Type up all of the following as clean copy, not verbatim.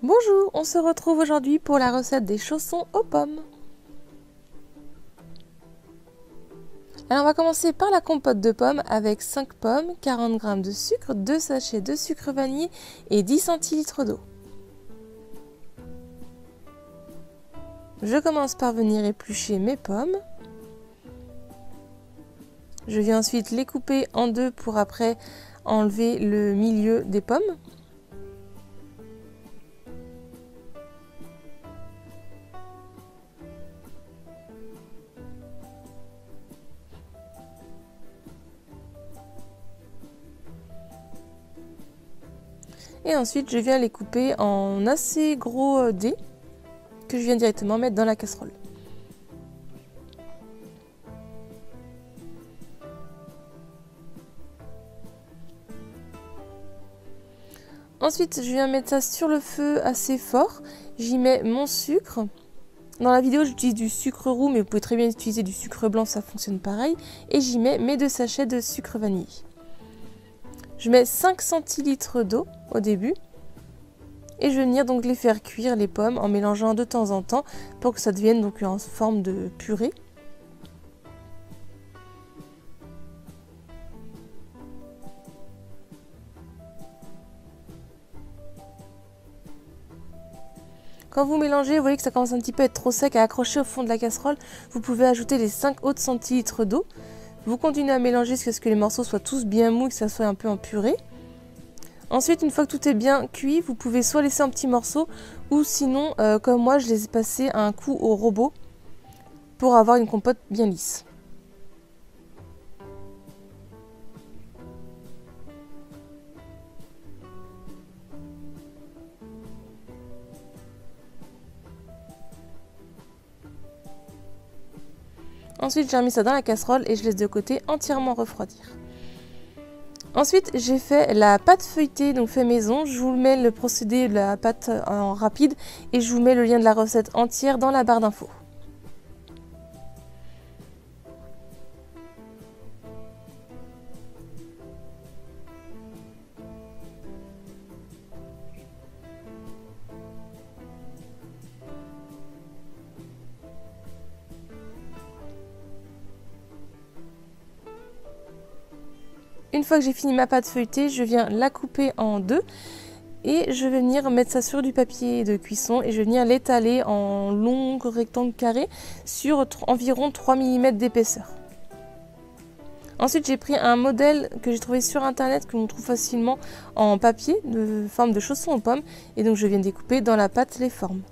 Bonjour, on se retrouve aujourd'hui pour la recette des chaussons aux pommes. Alors on va commencer par la compote de pommes avec 5 pommes, 40 g de sucre, 2 sachets de sucre vanillé et 10 centilitres d'eau. Je commence par venir éplucher mes pommes. Je viens ensuite les couper en deux pour après enlever le milieu des pommes. Et ensuite, je viens les couper en assez gros dés que je viens directement mettre dans la casserole. Ensuite, je viens mettre ça sur le feu assez fort. J'y mets mon sucre. Dans la vidéo, j'utilise du sucre roux, mais vous pouvez très bien utiliser du sucre blanc, ça fonctionne pareil. Et j'y mets mes 2 sachets de sucre vanillé. Je mets 5 centilitres d'eau au début. Et je vais venir donc les faire cuire, les pommes, en mélangeant de temps en temps pour que ça devienne donc en forme de purée. Quand vous mélangez, vous voyez que ça commence un petit peu à être trop sec, à accrocher au fond de la casserole. Vous pouvez ajouter les 5 autres centilitres d'eau. Vous continuez à mélanger jusqu'à ce que les morceaux soient tous bien mous et que ça soit un peu en purée. Ensuite, une fois que tout est bien cuit, vous pouvez soit laisser en petits morceaux ou sinon, comme moi, je les ai passés à un coup au robot pour avoir une compote bien lisse. Ensuite, j'ai remis ça dans la casserole et je laisse de côté entièrement refroidir. Ensuite, j'ai fait la pâte feuilletée, donc fait maison. Je vous mets le procédé de la pâte en rapide et je vous mets le lien de la recette entière dans la barre d'infos. Une fois que j'ai fini ma pâte feuilletée, je viens la couper en deux et je vais venir mettre ça sur du papier de cuisson et je vais venir l'étaler en longs rectangles carrés sur environ 3 mm d'épaisseur. Ensuite, j'ai pris un modèle que j'ai trouvé sur internet, que l'on trouve facilement en papier de forme de chaussons aux pommes, et donc je viens découper dans la pâte les formes.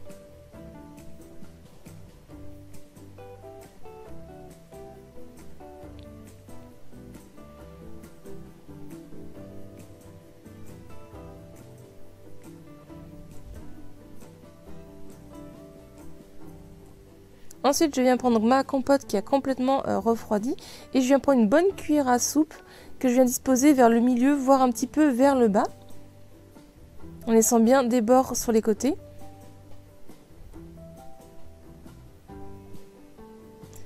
Ensuite, je viens prendre ma compote qui a complètement refroidi et je viens prendre une bonne cuillère à soupe que je viens disposer vers le milieu, voire un petit peu vers le bas, en laissant bien des bords sur les côtés.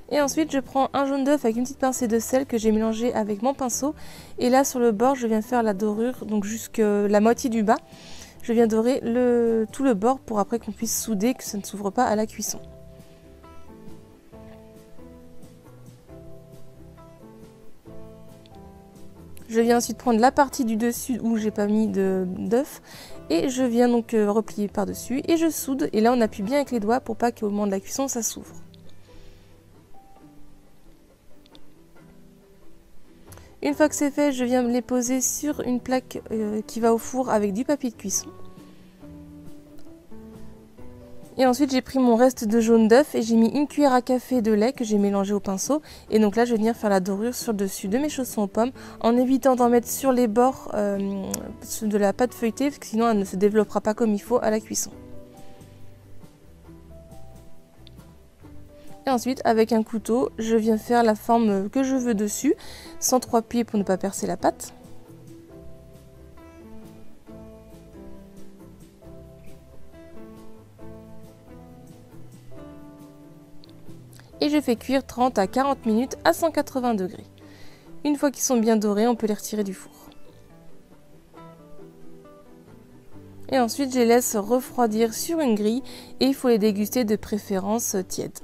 Et ensuite, je prends un jaune d'œuf avec une petite pincée de sel que j'ai mélangé avec mon pinceau. Et là, sur le bord, je viens faire la dorure, donc jusqu'à la moitié du bas. Je viens dorer tout le bord pour après qu'on puisse souder, que ça ne s'ouvre pas à la cuisson. Je viens ensuite prendre la partie du dessus où j'ai pas mis d'œuf et je viens donc replier par dessus et je soude. Et là, on appuie bien avec les doigts pour pas qu'au moment de la cuisson, ça s'ouvre. Une fois que c'est fait, je viens me les poser sur une plaque qui va au four avec du papier de cuisson. Et ensuite, j'ai pris mon reste de jaune d'œuf et j'ai mis une cuillère à café de lait que j'ai mélangé au pinceau. Et donc là, je vais venir faire la dorure sur le dessus de mes chaussons aux pommes en évitant d'en mettre sur les bords de la pâte feuilletée parce que sinon elle ne se développera pas comme il faut à la cuisson. Et ensuite, avec un couteau, je viens faire la forme que je veux dessus, sans trop appuyer pour ne pas percer la pâte. Et je fais cuire 30 à 40 minutes à 180 degrés. Une fois qu'ils sont bien dorés, on peut les retirer du four. Et ensuite, je les laisse refroidir sur une grille et il faut les déguster de préférence tièdes.